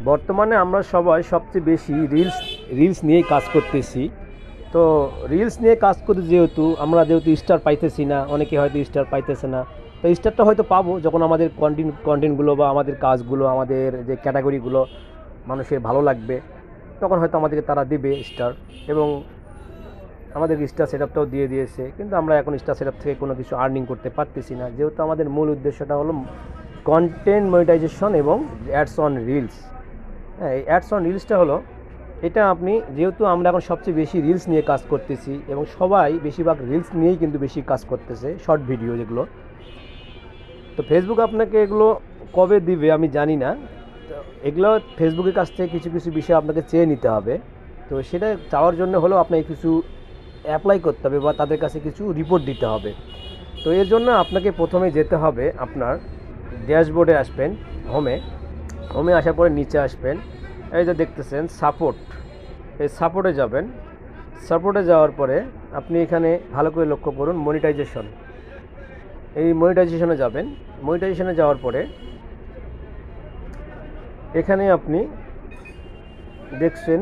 বর্তমানে আমরা সবাই সবচেয়ে বেশি রিলস নিয়েই কাজ করতেছি। তো রিলস নিয়ে কাজ করতে যেহেতু স্টার পাইতেছি না, অনেকে হয়তো স্টার পাইতেছে না। তো স্টারটা হয়তো পাবো যখন আমাদের কন্টেন্টগুলো বা আমাদের কাজগুলো, আমাদের যে ক্যাটাগরিগুলো মানুষের ভালো লাগবে, তখন হয়তো আমাদেরকে তারা দেবে স্টার। এবং আমাদেরকে স্টার সেটআপটাও দিয়ে দিয়েছে, কিন্তু আমরা এখন স্টার সেটআপ থেকে কোনো কিছু আর্নিং করতে পারতেছি না, যেহেতু আমাদের মূল উদ্দেশ্যটা হলো কন্টেন্ট মনিটাইজেশন এবং অ্যাডস অন রিলস। হ্যাঁ, এই অ্যাডস অন রিলসটা হলো এটা আপনি, যেহেতু আমরা এখন সবচেয়ে বেশি রিলস নিয়ে কাজ করতেছি এবং সবাই বেশিরভাগ রিলস নিয়েই কিন্তু বেশি কাজ করতেছে, শর্ট ভিডিও যেগুলো। তো ফেসবুক আপনাকে এগুলো কবে দিবে আমি জানি না। তো এগুলো ফেসবুকের কাছ থেকে কিছু কিছু বিষয় আপনাকে চেয়ে নিতে হবে। তো সেটা চাওয়ার জন্য হলেও আপনাকে কিছু অ্যাপ্লাই করতে হবে বা তাদের কাছে কিছু রিপোর্ট দিতে হবে। তো এর জন্য আপনাকে প্রথমে যেতে হবে, আপনার ড্যাশবোর্ডে আসবেন, হোমে আসার পরে নিচে আসবেন, এই যে দেখতেছেন সাপোর্ট, এই সাপোর্টে যাবেন। সাপোর্টে যাওয়ার পরে আপনি এখানে ভালো করে লক্ষ্য করুন মনিটাইজেশন, এই মনিটাইজেশনে যাবেন। মনিটাইজেশনে যাওয়ার পরে এখানে আপনি দেখছেন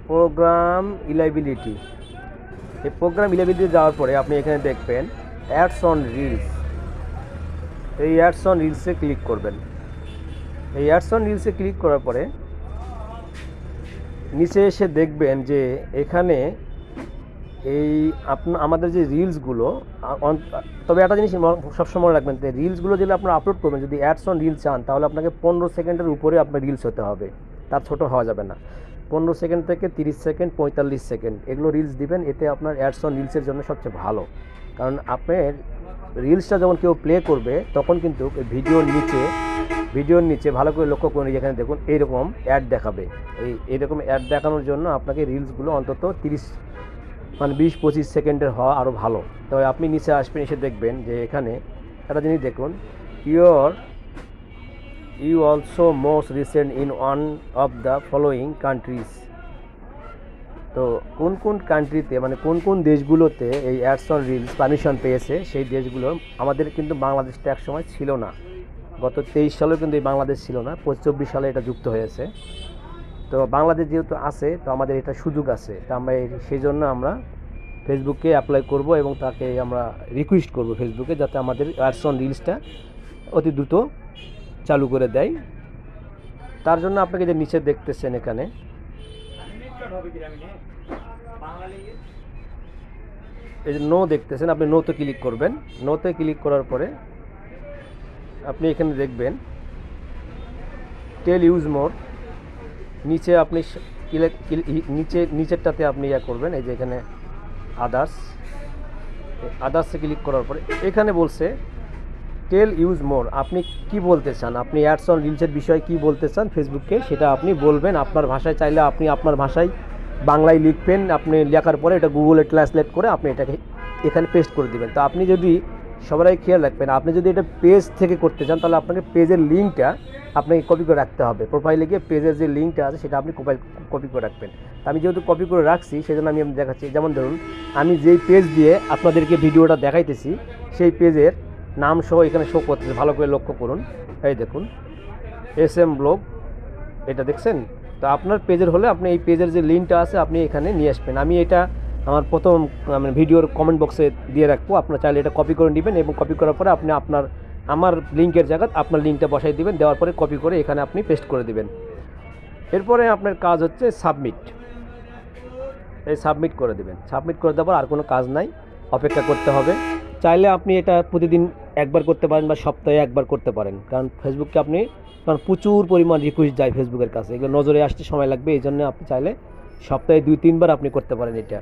প্রোগ্রাম ইলাইবিলিটি। এই প্রোগ্রাম ইলাইবিলিটি যাওয়ার পরে আপনি এখানে দেখবেন অ্যাডস অন রিলস। এই অ্যাডস অন রিলসে ক্লিক করবেন। এই অ্যাডস অন রিলসে ক্লিক করার পরে নিচে এসে দেখবেন যে এখানে এই আমাদের যে রিলসগুলো, তবে একটা জিনিস সবসময় রাখবেন, যে রিলসগুলো যেগুলো আপনারা আপলোড করবেন, যদি অ্যাডস অন রিলস চান তাহলে আপনাকে 15 সেকেন্ডের উপরে আপনার রিলস হতে হবে, তার ছোটো হওয়া যাবে না। 15 সেকেন্ড থেকে 30 সেকেন্ড, 45 সেকেন্ড এগুলো রিলস দিবেন, এতে আপনার অ্যাডস অন রিলসের জন্য সবচেয়ে ভালো। কারণ আপনার রিলসটা যখন কেউ প্লে করবে তখন কিন্তু ভিডিওর নিচে ভালো করে লক্ষ্য করুন, যেখানে দেখুন এইরকম অ্যাড দেখাবে। এইরকম অ্যাড দেখানোর জন্য আপনাকে রিলসগুলো অন্তত 20-25 সেকেন্ডের হওয়া আরও ভালো। তবে আপনি নিচে আসবেন, এসে দেখবেন যে এখানে একটা জিনিস দেখুন, you also most recent in one of the following countries. তো কোন কোন কান্ট্রিতে, মানে কোন কোন দেশগুলোতে এই অ্যাডস অন রিলস পারমিশন পেয়েছে, সেই দেশগুলো আমাদের কিন্তু বাংলাদেশটা একসময় ছিল না। গত 23 সালেও কিন্তু এই বাংলাদেশ ছিল না, 24 সালে এটা যুক্ত হয়েছে। তো বাংলাদেশ যেহেতু আছে, তো আমাদের এটা সুযোগ আছে, তো আমরা সেই জন্য আমরা ফেসবুকে অ্যাপ্লাই করব এবং তাকে আমরা রিকোয়েস্ট করব ফেসবুকে, যাতে আমাদের অ্যাডস অন রিলসটা অতি দ্রুত চালু করে দেয়। তার জন্য আপনাকে যে নিচে দেখতেছেন এখানে এই যে নো দেখতেছেন, আপনি নোতে ক্লিক করবেন। নোতে ক্লিক করার পরে আপনি এখানে দেখবেন টেল ইউজ মোর। নিচে আপনি নিচেরটাতে আপনি করবেন, এই যে এখানে আদার্সে ক্লিক করার পরে এখানে বলছে টেল ইউজ মোর। আপনি কি বলতে চান, আপনি অ্যাডস অন রিলসের বিষয়ে কি বলতে চান ফেসবুককে, সেটা আপনি বলবেন আপনার ভাষায়। চাইলে আপনি আপনার ভাষায় বাংলায় লিখবেন, আপনি লেখার পরে এটা গুগলে ট্রান্সলেট করে আপনি এটাকে এখানে পেস্ট করে দেবেন। তো আপনি যদি, সবাই খেয়াল রাখবেন, আপনি যদি এটা পেজ থেকে করতে চান তাহলে আপনাকে পেজের লিঙ্কটা আপনাকে কপি করে রাখতে হবে। প্রোফাইলে গিয়ে পেজের যে লিঙ্কটা আছে সেটা আপনি কপি করে রাখবেন। আমি যেহেতু কপি করে রাখছি সেজন্য আমি দেখাচ্ছি। যেমন ধরুন, আমি যেই পেজ দিয়ে আপনাদেরকে ভিডিওটা দেখাইতেছি সেই পেজের নাম সহ এখানে শো করতেছে, ভালো করে লক্ষ্য করুন। এই দেখুন SM ব্লগ, এটা দেখছেন। তো আপনার পেজের হলে আপনি এই পেজের যে লিঙ্কটা আছে আপনি এখানে নিয়ে আসবেন। আমি এটা আমার প্রথম ভিডিওর কমেন্ট বক্সে দিয়ে রাখবো, আপনার চাইলে এটা কপি করে নেবেন এবং কপি করার পরে আপনি আমার লিঙ্কের জায়গায় আপনার লিঙ্কটা বসাই দিবেন, দেওয়ার পরে কপি করে এখানে আপনি পেস্ট করে দিবেন। এরপরে আপনার কাজ হচ্ছে সাবমিট। এই সাবমিট করে দেবেন। সাবমিট করে দেওয়ার আর কোনো কাজ নাই, অপেক্ষা করতে হবে। চাইলে আপনি এটা প্রতিদিন একবার করতে পারেন বা সপ্তাহে একবার করতে পারেন, কারণ ফেসবুককে আপনি, কারণ প্রচুর পরিমাণ রিকোয়েস্ট যায় ফেসবুকের কাছে, এগুলো নজরে আসতে সময় লাগবে। এই জন্য আপনি চাইলে সপ্তাহে 2-3 বার আপনি করতে পারেন এটা।